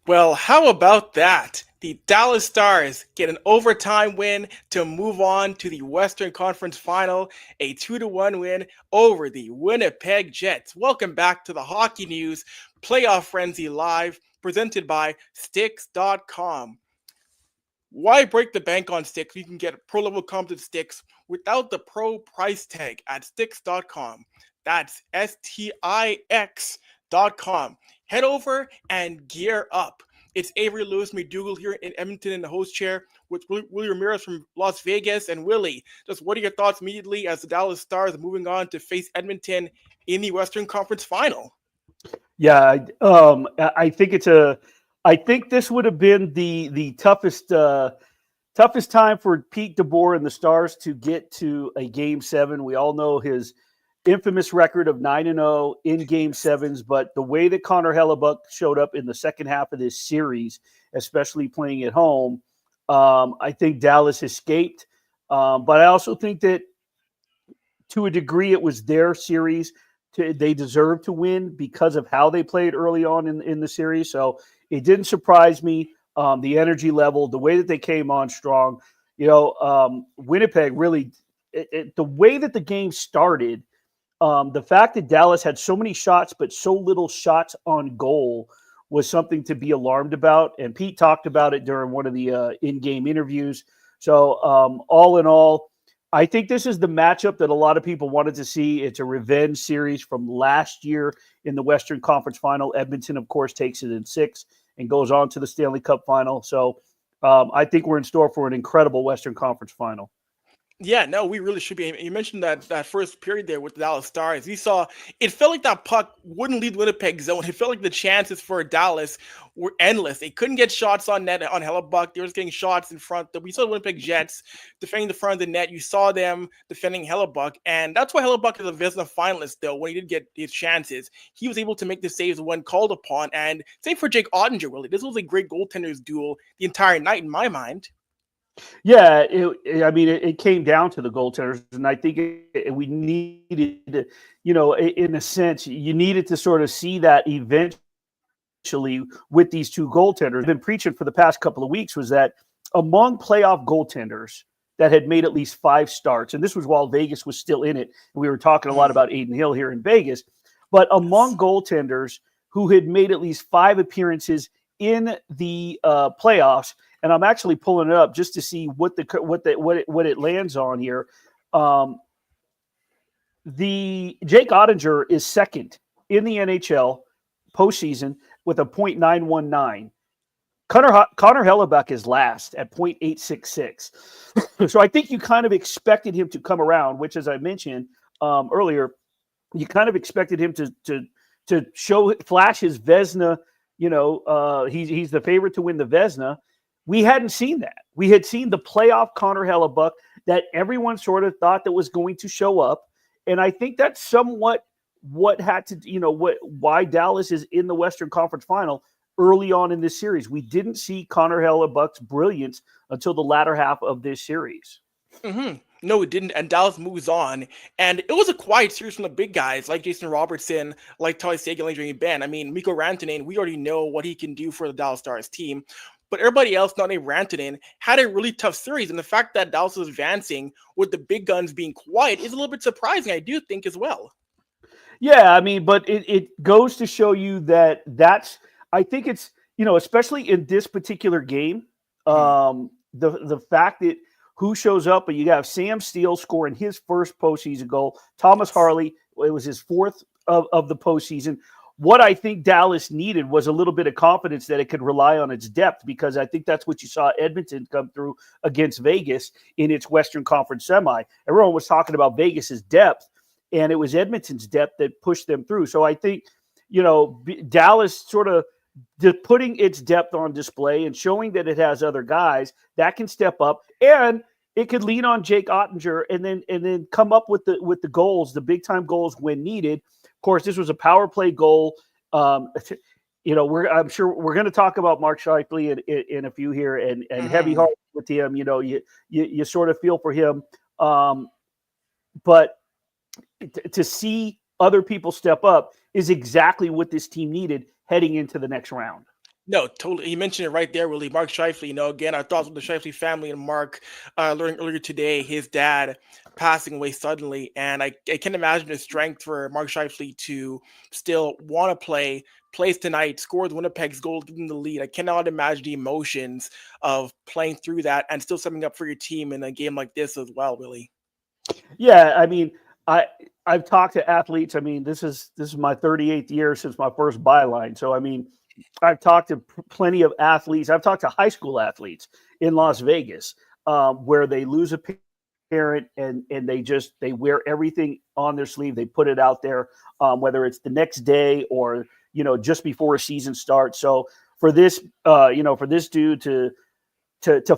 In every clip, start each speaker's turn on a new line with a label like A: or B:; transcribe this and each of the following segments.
A: Well, how about that? The Dallas Stars get an overtime win to move on to the Western Conference Final, a 2-1 win over the Winnipeg Jets. Welcome back to the Hockey News Playoff Frenzy Live, presented by Sticks.com. Why break the bank on sticks? You can get pro level composite sticks without the pro price tag at Sticks.com. That's Stix.com. Head over and gear up. It's Avery Lewis McDougal here in Edmonton in the host chair with Willie Ramirez from Las Vegas. And Willie, just what are your thoughts immediately as the Dallas Stars are moving on to face Edmonton in the Western Conference Final?
B: Yeah, I think I think this would have been the toughest time for Pete DeBoer and the Stars to get to a Game 7. We all know his infamous record of 9-0 in Game 7s, but the way that Connor Hellebuck showed up in the second half of this series, especially playing at home, I think Dallas escaped. But I also think that to a degree it was their series. They deserved to win because of how they played early on in the series. So it didn't surprise me. The energy level, the way that they came on strong. Winnipeg really, the way that the game started, the fact that Dallas had so many shots but so little shots on goal was something to be alarmed about. And Pete talked about it during one of the in-game interviews. So all in all, I think this is the matchup that a lot of people wanted to see. It's a revenge series from last year in the Western Conference Final. Edmonton, of course, takes it in 6 and goes on to the Stanley Cup Final. So I think we're in store for an incredible Western Conference Final.
A: Yeah, no, we really should be. You mentioned that first period there with the Dallas Stars. You saw it felt like that puck wouldn't leave Winnipeg zone. It felt like the chances for Dallas were endless. They couldn't get shots on net on Hellebuck. They were just getting shots in front. We saw the Winnipeg Jets defending the front of the net. You saw them defending Hellebuck, and that's why Hellebuck is a Vezina finalist. Though when he did get his chances, he was able to make the saves when called upon. And same for Jake Ottinger. Really, this was a great goaltenders duel the entire night in my mind.
B: Yeah, it came down to the goaltenders, and I think we needed, in a sense, you needed to sort of see that eventually with these two goaltenders. I've been preaching for the past couple of weeks was that among playoff goaltenders that had made at least 5 starts, and this was while Vegas was still in it. We were talking a lot about Aiden Hill here in Vegas, but among goaltenders who had made at least 5 appearances in the playoffs, and I'm actually pulling it up just to see what it lands on here. The Jake Ottinger is second in the NHL postseason with a .919. Connor Hellebuck is last at .866. So I think you kind of expected him to come around, which, as I mentioned earlier, you kind of expected him to flash his Vezina. He's the favorite to win the Vezina. We hadn't seen that. We had seen the playoff Connor Hellebuck that everyone sort of thought that was going to show up. And I think that's somewhat why Dallas is in the Western Conference Final early on in this series. We didn't see Connor Hellebuck's brilliance until the latter half of this series.
A: No, it didn't. And Dallas moves on. And it was a quiet series from the big guys like Jason Robertson, like Tyler Seguin, like Jamie Benn. I mean, Mikko Rantanen, we already know what he can do for the Dallas Stars team. But everybody else, not named Rantanen, had a really tough series. And the fact that Dallas was advancing with the big guns being quiet is a little bit surprising, I do think, as well.
B: Yeah, I mean, but it goes to show you I think it's, especially in this particular game, the fact that who shows up, but you have Sam Steele scoring his first postseason goal. Thomas Harley, it was his fourth of the postseason. What I think Dallas needed was a little bit of confidence that it could rely on its depth, because I think that's what you saw Edmonton come through against Vegas in its Western Conference semi. Everyone was talking about Vegas's depth, and it was Edmonton's depth that pushed them through. So I think, Dallas sort of putting its depth on display and showing that it has other guys that can step up, and it could lean on Jake Ottinger and then come up with the goals, the big time goals when needed. Of course, this was a power play goal. I'm sure we're going to talk about Mark Scheifele in a few here, and heavy heart with him. You sort of feel for him, but to see other people step up is exactly what this team needed heading into the next round.
A: No, totally. You mentioned it right there, Willie. Mark Scheifele. Again, our thoughts with the Scheifele family and Mark. Learning earlier today, his dad passing away suddenly, and I can imagine the strength for Mark Scheifele to still want to plays tonight, score the Winnipeg's goal, give them the lead. I cannot imagine the emotions of playing through that and still summing up for your team in a game like this as well, Willie.
B: Yeah, I mean, I I've talked to athletes. I mean, this is my 38th year since my first byline. So I mean, I've talked to plenty of athletes. I've talked to high school athletes in Las Vegas, where they lose a parent and they wear everything on their sleeve. They put it out there, whether it's the next day or just before a season starts. So for this, for this dude to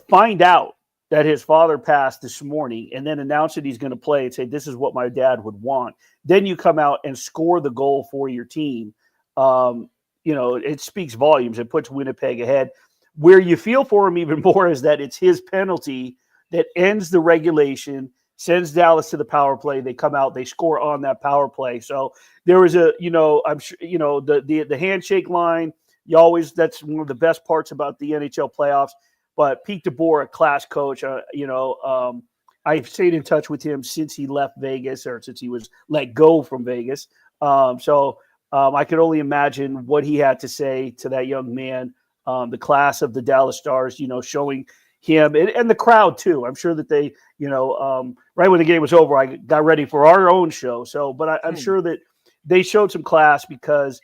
B: find out that his father passed this morning and then announce that he's going to play and say, this is what my dad would want. Then you come out and score the goal for your team. It speaks volumes. It puts Winnipeg ahead. Where you feel for him even more is that it's his penalty that ends the regulation, sends Dallas to the power play. They come out, they score on that power play. So there was I'm sure, the handshake line, that's one of the best parts about the NHL playoffs. But Pete DeBoer, a class coach, I've stayed in touch with him since he left Vegas or since he was let go from Vegas. I could only imagine what he had to say to that young man, the class of the Dallas Stars, showing him and the crowd too. I'm sure that they, right when the game was over, I got ready for our own show. But I'm sure that they showed some class because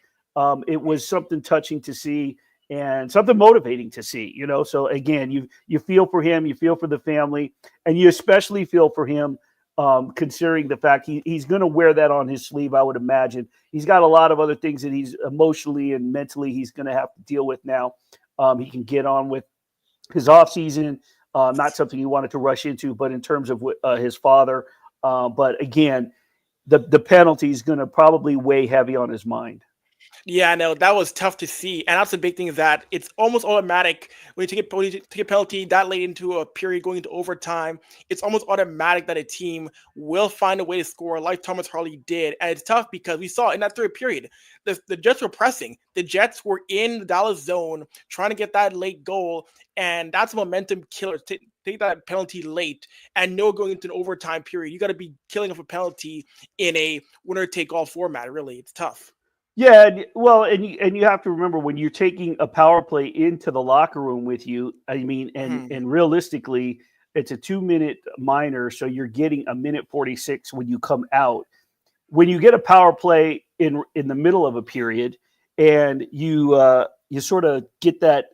B: it was something touching to see and something motivating to see, So again, you feel for him, you feel for the family, and you especially feel for him, considering the fact he's going to wear that on his sleeve, I would imagine. He's got a lot of other things that he's emotionally and mentally he's going to have to deal with now. He can get on with his offseason, not something he wanted to rush into, but in terms of his father. But again, the penalty is going to probably weigh heavy on his mind.
A: Yeah, no, that was tough to see, and that's the big thing is that it's almost automatic when you take a penalty that late into a period going into overtime. It's almost automatic that a team will find a way to score, like Thomas Harley did, and it's tough because we saw in that third period the Jets were pressing. The Jets were in the Dallas zone trying to get that late goal, and that's a momentum killer. Take that penalty late and no going into an overtime period. You got to be killing off a penalty in a winner take all format. Really, it's tough.
B: Yeah, well, and you have to remember when you're taking a power play into the locker room with you. I mean, and realistically, it's a 2-minute minor, so you're getting a minute 46 when you come out. When you get a power play in the middle of a period, and you sort of get that,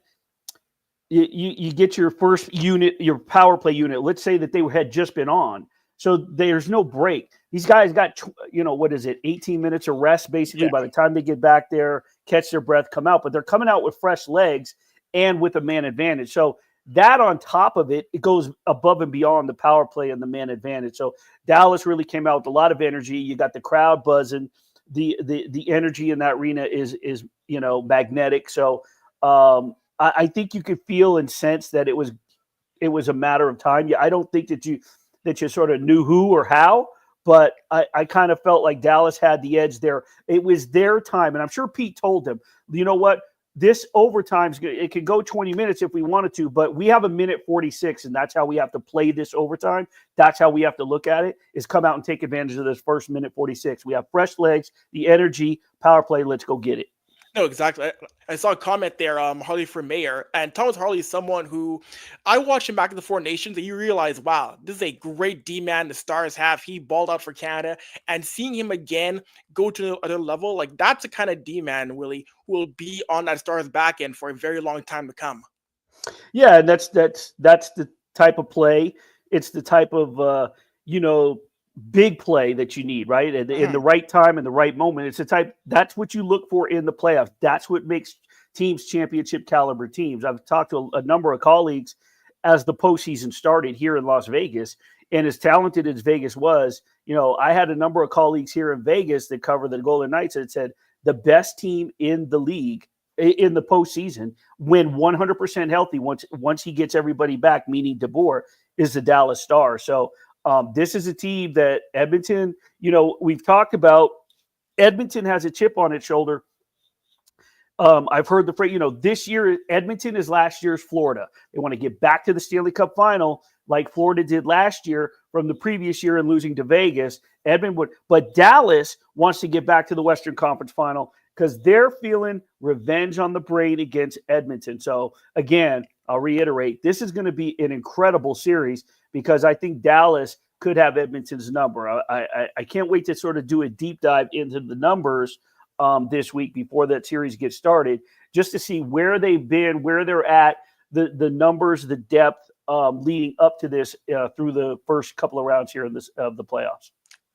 B: you get your first unit, your power play unit. Let's say that they had just been on. So there's no break. These guys got, what is it, 18 minutes of rest basically by the time they get back there, catch their breath, come out. But they're coming out with fresh legs and with a man advantage. So that on top of it, it goes above and beyond the power play and the man advantage. So Dallas really came out with a lot of energy. You got the crowd buzzing. The energy in that arena is magnetic. So I think you could feel and sense that it was a matter of time. I don't think that you sort of knew who or how, but I kind of felt like Dallas had the edge there. It was their time, and I'm sure Pete told them, you know what, this overtime's good. It could go 20 minutes if we wanted to, but we have a minute 46, and that's how we have to play this overtime. That's how we have to look at it, is come out and take advantage of this first minute 46. We have fresh legs, the energy, power play, let's go get it.
A: No, exactly. I saw a comment there, Harley for mayor, and Thomas Harley is someone who I watched him back in the Four Nations, and you realize, wow, this is a great D man the Stars have. He balled out for Canada, and seeing him again go to another level, like that's the kind of D man, Willie, who will be on that Stars back end for a very long time to come.
B: Yeah, and that's the type of play. It's the type of big play that you need, right? In the right time and the right moment. It's the type that's what you look for in the playoffs. That's what makes teams championship caliber teams. I've talked to a number of colleagues as the postseason started here in Las Vegas, and as talented as Vegas was, I had a number of colleagues here in Vegas that cover the Golden Knights that said the best team in the league in the postseason, when 100% healthy, once he gets everybody back, meaning DeBoer, is the Dallas Stars. So this is a team that Edmonton, we've talked about. Edmonton has a chip on its shoulder I've heard the phrase, this year Edmonton is last year's Florida. They want to get back to the Stanley Cup final like Florida did last year from the previous year and losing to Vegas. But Dallas wants to get back to the Western Conference final because they're feeling revenge on the brain against Edmonton. So again, I'll reiterate, this is going to be an incredible series because I think Dallas could have Edmonton's number. I can't wait to sort of do a deep dive into the numbers this week before that series gets started, just to see where they've been, where they're at, the numbers, the depth leading up to this through the first couple of rounds here in this of the playoffs.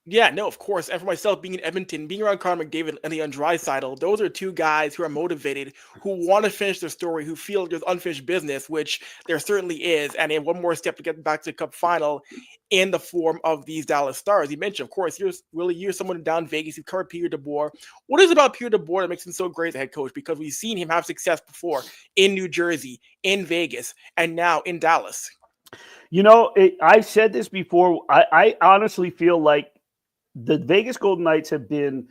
A: Yeah, no, of course. And for myself, being in Edmonton, being around Connor McDavid and Leon Draisaitl, those are two guys who are motivated, who want to finish their story, who feel there's unfinished business, which there certainly is. And they have one more step to get back to the Cup final in the form of these Dallas Stars. You mentioned, of course, you're someone down in Vegas. You've covered Pierre DeBoer. What is it about Pierre DeBoer that makes him so great as a head coach? Because we've seen him have success before in New Jersey, in Vegas, and now in Dallas.
B: I said this before. I honestly feel like the Vegas Golden Knights have been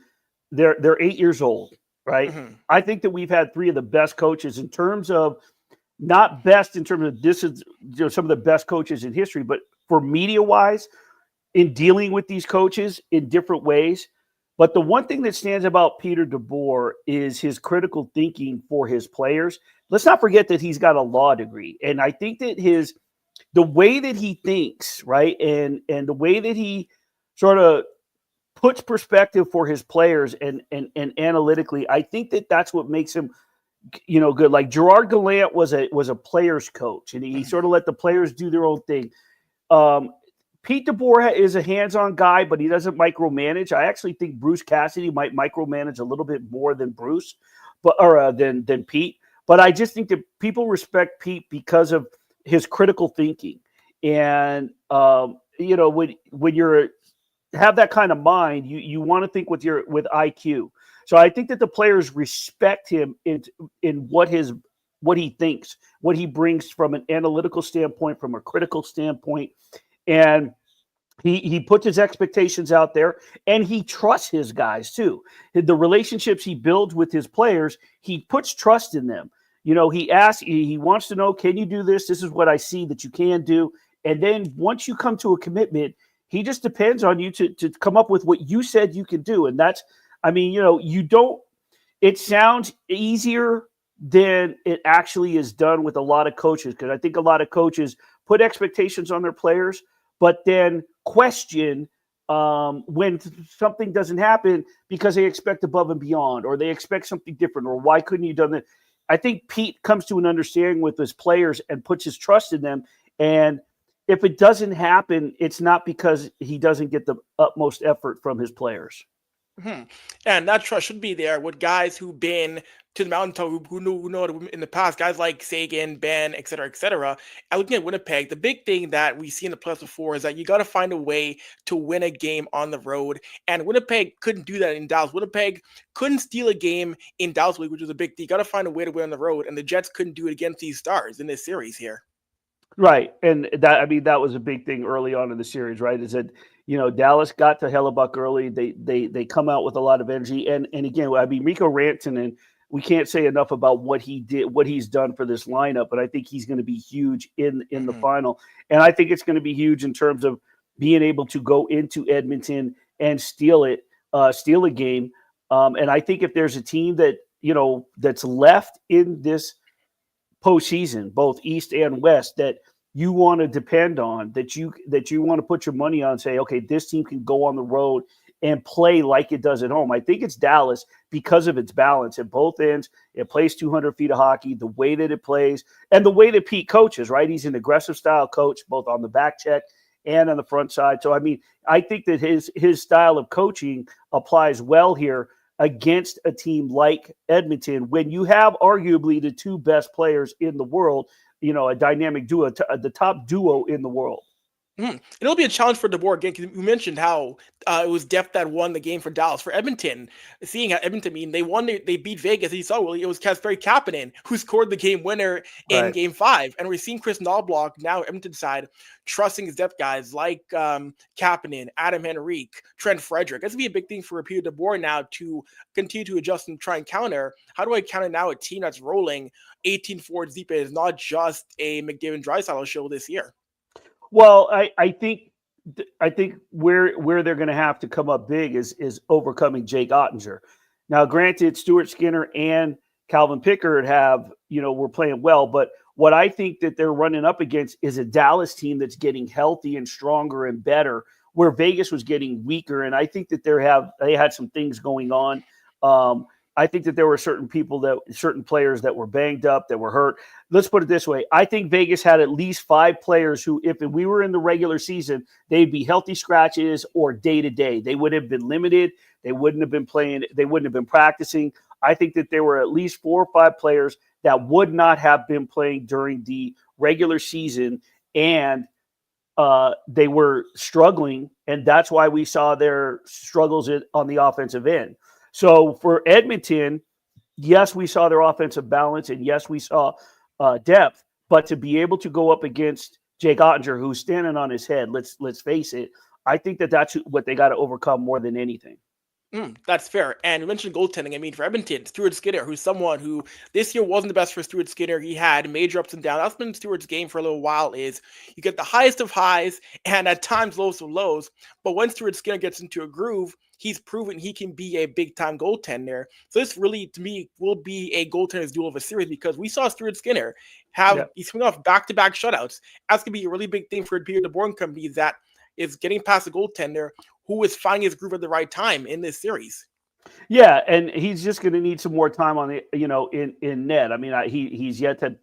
B: they're 8 years old, right? Mm-hmm. I think that we've had three of the best coaches in terms of not best in terms of this is some of the best coaches in history, but for media wise, in dealing with these coaches in different ways. But the one thing that stands about Peter DeBoer is his critical thinking for his players. Let's not forget that he's got a law degree, and I think that the way that he thinks, right, and the way that he sort of puts perspective for his players and analytically, I think that that's what makes him, good. Like Gerard Gallant was a player's coach, and he sort of let the players do their own thing. Pete DeBoer is a hands-on guy, but he doesn't micromanage. I actually think Bruce Cassidy might micromanage a little bit more than Bruce, than Pete. But I just think that people respect Pete because of his critical thinking, and when you're have that kind of mind, you want to think with IQ. So I think that the players respect him in what he thinks, what he brings from an analytical standpoint, from a critical standpoint, and he puts his expectations out there, and he trusts his guys too. The relationships he builds with his players, he puts trust in them. He wants to know, can you do this? This is what I see that you can do. And then once you come to a commitment, he just depends on you to come up with what you said you can do. And it sounds easier than it actually is done with a lot of coaches, because I think a lot of coaches put expectations on their players, but then question when something doesn't happen because they expect above and beyond, or they expect something different, or why couldn't you done that? I think Pete comes to an understanding with his players and puts his trust in them. And if it doesn't happen, it's not because he doesn't get the utmost effort from his players.
A: Mm-hmm. And that trust should be there with guys who've been to the mountaintop, who know it in the past, guys like Sagan, Ben, et cetera, et cetera. And looking at Winnipeg, the big thing that we see in the playoffs before is that you got to find a way to win a game on the road. And Winnipeg couldn't do that in Dallas. Winnipeg couldn't steal a game in Dallas, which was a big thing. You got to find a way to win on the road. And the Jets couldn't do it against these Stars in this series here.
B: Right. And that was a big thing early on in the series, right? Is that, Dallas got to Hellebuck early. They come out with a lot of energy. And again, Mikko Rantanen, we can't say enough about what he's done for this lineup, but I think he's going to be huge in the final. And I think it's going to be huge in terms of being able to go into Edmonton and steal a game. And I think if there's a team that, that's left in this postseason, both East and West, that you want to depend on, that you want to put your money on, say, okay, this team can go on the road and play like it does at home. I think it's Dallas because of its balance at both ends. It plays 200 feet of hockey, the way that it plays, and the way that Pete coaches, right? He's an aggressive style coach, both on the back check and on the front side. So, I think that his style of coaching applies well here against a team like Edmonton, when you have arguably the two best players in the world, a dynamic duo, the top duo in the world.
A: It'll be a challenge for DeBoer again, because you mentioned how it was depth that won the game for Dallas. For Edmonton, seeing how Edmonton, I mean, they beat Vegas. You saw, Willie, it was Kasperi Kapanen who scored the game winner in
B: Right.
A: Game 5. And we're seeing Chris Knoblauch now, Edmonton side, trusting his depth guys like Kapanen, Adam Henrique, Trent Frederick. That's going to be a big thing for Peter DeBoer now to continue to adjust and try and counter. How do I counter now a team that's rolling 18 forwards deep? It is not just a McDavid Draisaitl show this year.
B: Well, I think where they're going to have to come up big is overcoming Jake Ottinger. Now, granted, Stuart Skinner and Calvin Pickard were playing well, but what I think that they're running up against is a Dallas team that's getting healthy and stronger and better, where Vegas was getting weaker. And I think that they had some things going on. I think that there were certain players that were banged up, that were hurt. Let's put it this way. I think Vegas had at least 5 players who, if we were in the regular season, they'd be healthy scratches or day-to-day. They would have been limited. They wouldn't have been playing. They wouldn't have been practicing. I think that there were at least 4 or 5 players that would not have been playing during the regular season, and they were struggling, and that's why we saw their struggles on the offensive end. So for Edmonton, yes, we saw their offensive balance, and yes, we saw depth. But to be able to go up against Jake Ottinger, who's standing on his head, let's face it, I think that's what they got to overcome more than anything.
A: That's fair. And you mentioned goaltending. I mean, for Edmonton, Stuart Skinner, who's someone who this year wasn't the best for Stuart Skinner. He had major ups and downs. That's been Stuart's game for a little while, is you get the highest of highs and at times lowest of lows. But when Stuart Skinner gets into a groove, he's proven he can be a big-time goaltender. So this really, to me, will be a goaltender's duel of a series, because we saw Stuart Skinner he's coming off back-to-back shutouts. That's going to be a really big thing for Peter DeBoer and company, that is getting past the goaltender who is finding his groove at the right time in this series.
B: Yeah, and he's just going to need some more time on the in net. I mean, he's yet to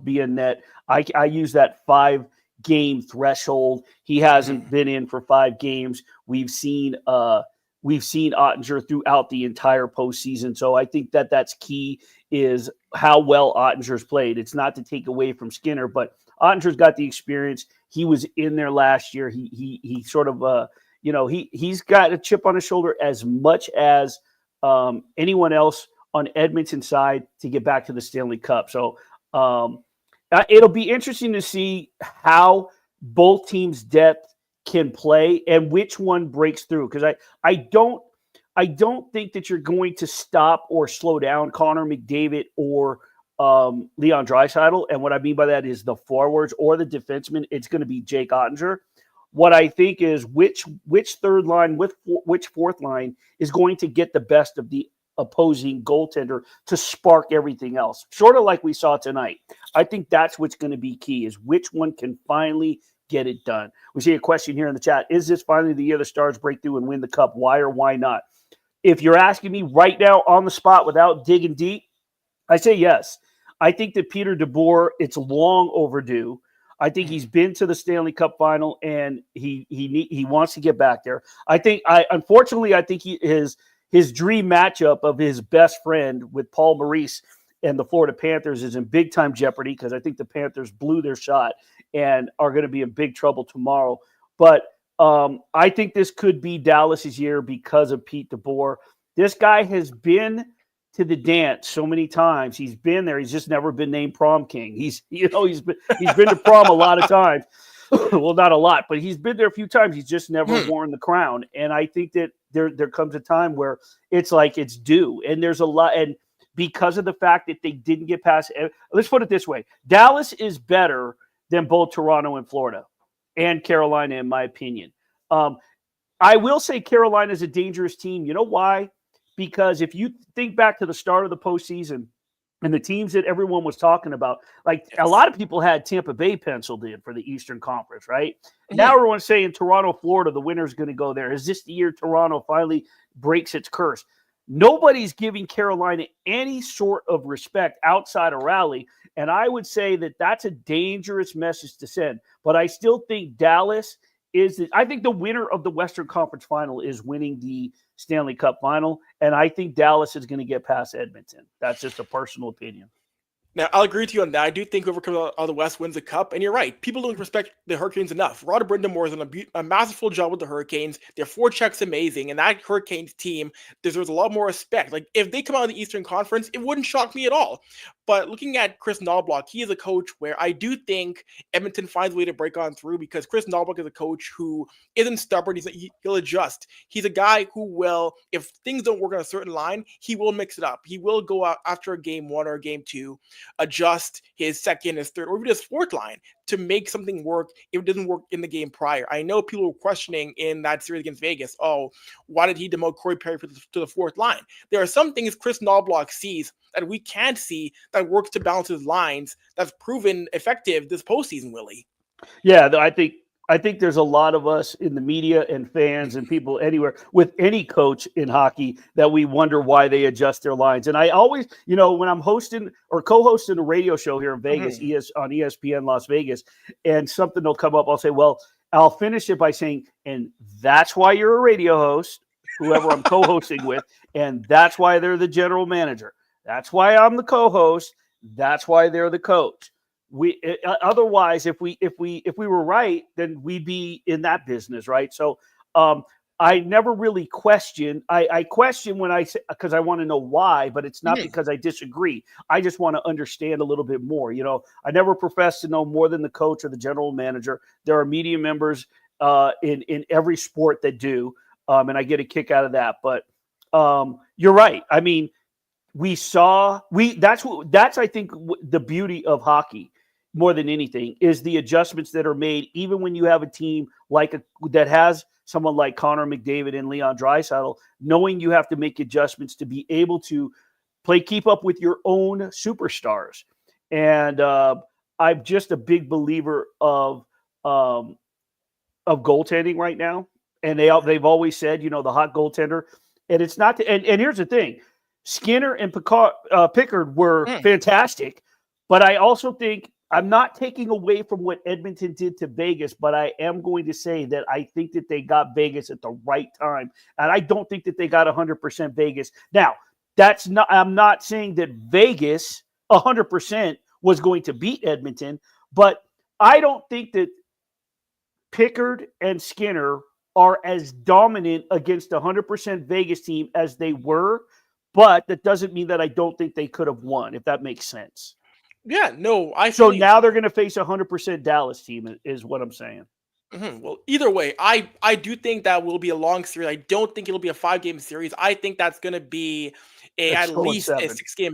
B: be in net. I use that 5-game threshold. He hasn't been in for 5 games. We've seen Ottinger throughout the entire postseason. So I think that's key, is how well Ottinger's played. It's not to take away from Skinner, but Ottinger's got the experience. He was in there last year. He sort of he's got a chip on his shoulder as much as anyone else on Edmonton's side to get back to the Stanley Cup. So it'll be interesting to see how both teams' depth can play and which one breaks through. Because I don't think that you're going to stop or slow down Connor McDavid or Leon Draisaitl. And what I mean by that is the forwards or the defensemen. It's going to be Jake Ottinger. What I think is which third line, which fourth line is going to get the best of the opposing goaltender to spark everything else. Sort of like we saw tonight. I think that's what's going to be key, is which one can finally get it done. We see a question here in the chat. Is this finally the year the Stars break through and win the Cup? Why or why not? If you're asking me right now on the spot without digging deep, I say yes. I think that Peter DeBoer, it's long overdue. I think he's been to the Stanley Cup final, and he wants to get back there. Unfortunately, I think his dream matchup of his best friend with Paul Maurice and the Florida Panthers is in big time jeopardy, because I think the Panthers blew their shot and are going to be in big trouble tomorrow. But I think this could be Dallas's year because of Pete DeBoer. This guy has been to the dance so many times. He's been there. He's just never been named prom king. He's been to prom a lot of times. Well, not a lot, but he's been there a few times. He's just never worn the crown. And I think that there comes a time where it's like it's due. And there's a lot. And because of the fact that they didn't get past, let's put it this way. Dallas is better than both Toronto and Florida and Carolina, in my opinion. I will say Carolina is a dangerous team. You know why? Because if you think back to the start of the postseason and the teams that everyone was talking about, like a lot of people had Tampa Bay penciled in for the Eastern Conference, right? Mm-hmm. Now everyone's saying Toronto, Florida, the winner's going to go there. Is this the year Toronto finally breaks its curse? Nobody's giving Carolina any sort of respect outside of Raleigh. And I would say that that's a dangerous message to send. But I still think Dallas I think the winner of the Western Conference Final is winning the Stanley Cup Final, and I think Dallas is going to get past Edmonton. That's just a personal opinion.
A: Now, I'll agree with you on that. I do think whoever comes out of the West wins the Cup. And you're right. People don't respect the Hurricanes enough. Rod Brindamore has done a masterful job with the Hurricanes. Their forecheck's amazing. And that Hurricanes team deserves a lot more respect. Like, if they come out of the Eastern Conference, it wouldn't shock me at all. But looking at Chris Knobloch, he is a coach where I do think Edmonton finds a way to break on through, because Chris Knobloch is a coach who isn't stubborn. He'll adjust. He's a guy who will, if things don't work on a certain line, he will mix it up. He will go out after a game one or a game two, adjust his second, his third, or even his fourth line to make something work if it doesn't work in the game prior. I know people were questioning in that series against Vegas, oh, why did he demote Corey Perry to the fourth line? There are some things Chris Knobloch sees that we can't see that works to balance his lines that's proven effective this postseason, Willie.
B: Yeah, I think there's a lot of us in the media and fans and people anywhere with any coach in hockey that we wonder why they adjust their lines. And I always, when I'm hosting or co-hosting a radio show here in Vegas, on ESPN Las Vegas, and something will come up, I'll say, well, I'll finish it by saying, and that's why you're a radio host, whoever I'm co-hosting with, and that's why they're the general manager. That's why I'm the co-host. That's why they're the coach. Otherwise, if we were right, then we'd be in that business, right? So I never really question. I question when I say, because I want to know why, but it's not because I disagree. I just want to understand a little bit more. I never profess to know more than the coach or the general manager. There are media members in every sport that do, and I get a kick out of that. But you're right. I mean, that's I think the beauty of hockey more than anything is the adjustments that are made, even when you have a team that has someone like Connor McDavid and Leon Draisaitl, knowing you have to make adjustments to be able to keep up with your own superstars. And I'm just a big believer of goaltending right now. And they've always said, the hot goaltender. And it's not and here's the thing. Skinner and Pickard were fantastic, but I also think I'm not taking away from what Edmonton did to Vegas, but I am going to say that I think that they got Vegas at the right time, and I don't think that they got 100% Vegas. Now, I'm not saying that Vegas 100% was going to beat Edmonton, but I don't think that Pickard and Skinner are as dominant against a 100% Vegas team as they were. But that doesn't mean that I don't think they could have won, if that makes sense.
A: Yeah, no,
B: So now they're going to face a 100% Dallas team, is what I'm saying.
A: Well, either way, I do think that will be a long series. I don't think it'll be a 5-game series. I think that's going to be at least a 6-game.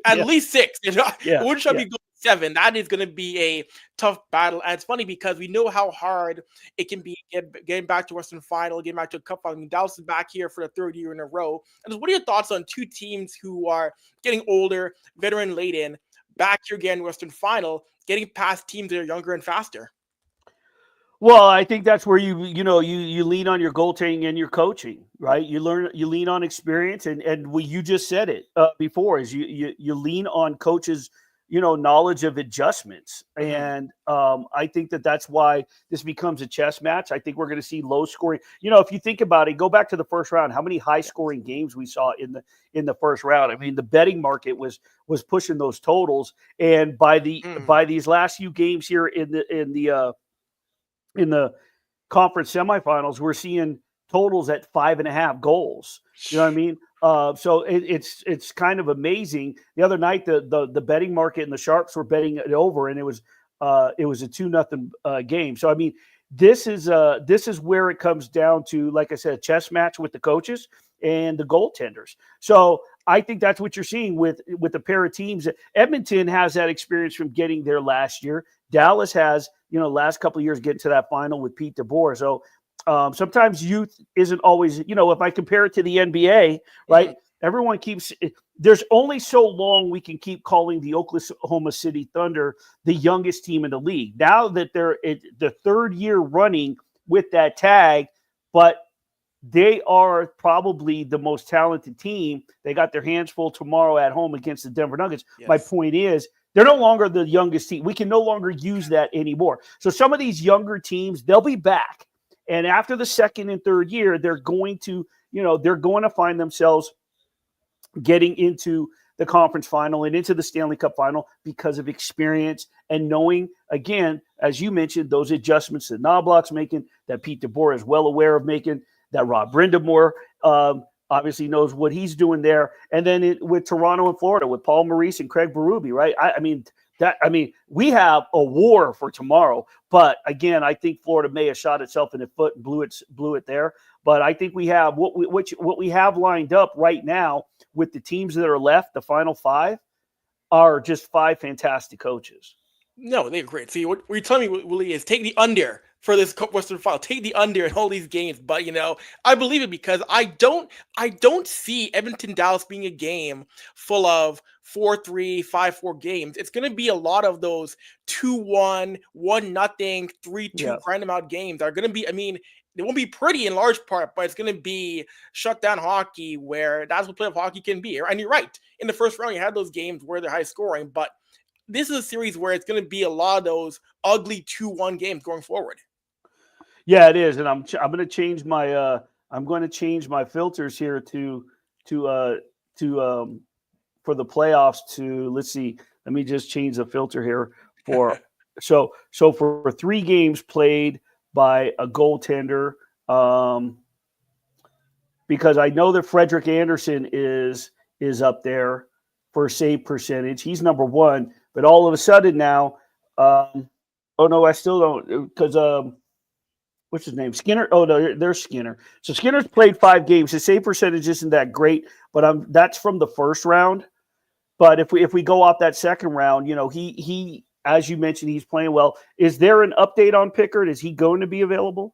A: At least 6. It wouldn't show me go 7. That is going to be a tough battle. And it's funny because we know how hard it can be getting back to Western Final, getting back to a Cup final. I mean, Dallas is back here for the 3rd year in a row. And what are your thoughts on two teams who are getting older, veteran laden, back here again, Western Final, getting past teams that are younger and faster?
B: Well, I think that's where you lean on your goaltending and your coaching, right? You lean on experience, and you just said it before, is you lean on coaches' knowledge of adjustments. And I think that's why this becomes a chess match. I think we're going to see low scoring. If you think about it, go back to the first round, how many high scoring games we saw in the first round. I mean, the betting market was pushing those totals. And by these last few games here in the conference semifinals, we're seeing totals at 5.5 goals. You know what I mean? So it's kind of amazing. The other night, the betting market and the Sharks were betting it over, and it was a 2-0 game. So I mean, this is where it comes down to, like I said, a chess match with the coaches and the goaltenders. So I think that's what you're seeing with the pair of teams. Edmonton has that experience from getting there last year. Dallas has, last couple of years getting to that final with Pete DeBoer. So sometimes youth isn't always, if I compare it to the NBA, right? Everyone there's only so long we can keep calling the Oklahoma City Thunder the youngest team in the league. Now that they're the 3rd year running with that tag, but they are probably the most talented team. They got their hands full tomorrow at home against the Denver Nuggets. Yes. My point is, they're no longer the youngest team. We can no longer use that anymore. So some of these younger teams, they'll be back. And after the 2nd and 3rd year, they're going to find themselves getting into the conference final and into the Stanley Cup final because of experience and knowing, again, as you mentioned, those adjustments that Knobloch's making, that Pete DeBoer is well aware of making, that Rob Brindamore obviously knows what he's doing there. And then with Toronto and Florida, with Paul Maurice and Craig Berube, right? I mean, we have a war for tomorrow. But again, I think Florida may have shot itself in the foot and blew it there. But I think we have what we have lined up right now with the teams that are left, the final five, are just five fantastic coaches.
A: No, they're great. See, what you're telling me, Willie, is take the under for this Western Final. Take the under in all these games. But I believe it because I don't see Edmonton Dallas being a game full of 4-3, 5-4 games. It's going to be a lot of those 2-1, 1-0, 3-2 grind them out games are going to be. I mean, it won't be pretty in large part, but it's going to be shutdown hockey where that's what playoff hockey can be. And you're right. In the first round, you had those games where they're high scoring, but this is a series where it's going to be a lot of those ugly 2-1 games going forward.
B: Yeah, it is, and I'm going to change my filters here to for the playoffs to, let's see. Let me just change the filter here for so for 3 games played by a goaltender, because I know that Frederik Andersen is up there for save percentage. He's number 1, but all of a sudden now, oh no, I still don't, because what's his name? Skinner. Oh no, there's Skinner. So Skinner's played 5 games. His save percentage isn't that great, but that's from the first round. But if we go off that second round, he as you mentioned, he's playing well. Is there an update on Pickard? Is he going to be available?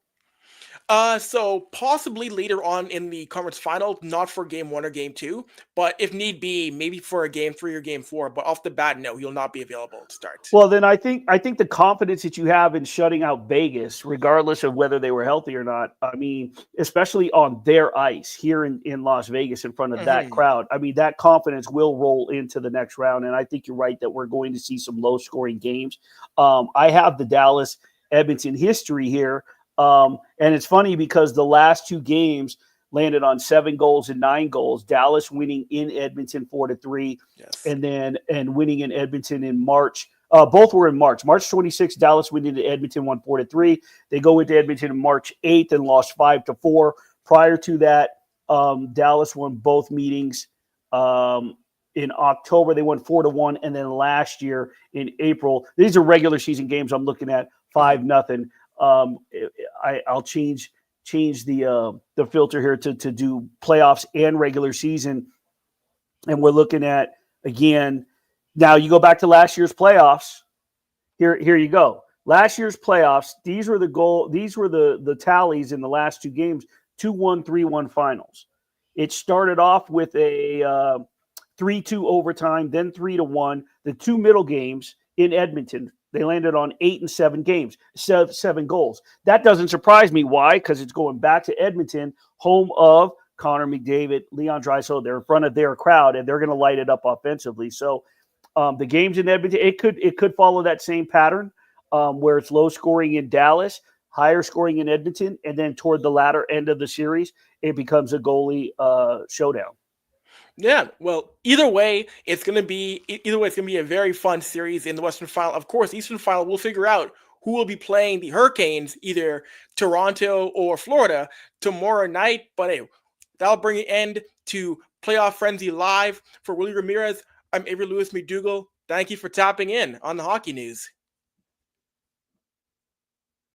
A: So possibly later on in the conference final, not for game 1 or game 2, but if need be, maybe for a game 3 or game 4. But off the bat, no, he'll not be available to start.
B: Well, then I think the confidence that you have in shutting out Vegas, regardless of whether they were healthy or not, I mean, especially on their ice here in Las Vegas in front of that crowd, I mean, that confidence will roll into the next round. And I think you're right that we're going to see some low-scoring games. I have the Dallas-Edmonton history here. And it's funny because the last 2 games landed on 7 goals and 9 goals. Dallas winning in Edmonton 4-3, and winning in Edmonton in March. Both were in March. March 26th, Dallas went into Edmonton 4-3. They go into Edmonton on March 8th and lost 5-4. Prior to that, Dallas won both meetings. In October, they won 4-1, and then last year in April, these are regular season games I'm looking at, 5-0. I'll change the filter here to do playoffs and regular season, and we're looking at, again, now you go back to last year's playoffs. Here you go. Last year's playoffs. These were the tallies in the last 2 games. 2-1, 3-1 finals. It started off with a 3-2 overtime, then 3-1. The 2 middle games in Edmonton, they landed on 8 and 7 games, 7 goals. That doesn't surprise me. Why? Because it's going back to Edmonton, home of Connor McDavid, Leon Draisaitl. They're in front of their crowd, and they're going to light it up offensively. So the games in Edmonton, it could follow that same pattern where it's low scoring in Dallas, higher scoring in Edmonton, and then toward the latter end of the series, it becomes a goalie showdown.
A: Yeah, well, either way, it's going to be a very fun series in the Western Final. Of course, Eastern Final, we'll figure out who will be playing the Hurricanes, either Toronto or Florida, tomorrow night. But hey, that'll bring an end to Playoff Frenzy Live. For Willie Ramirez, I'm Avery Lewis McDougall. Thank you for tapping in on the Hockey News.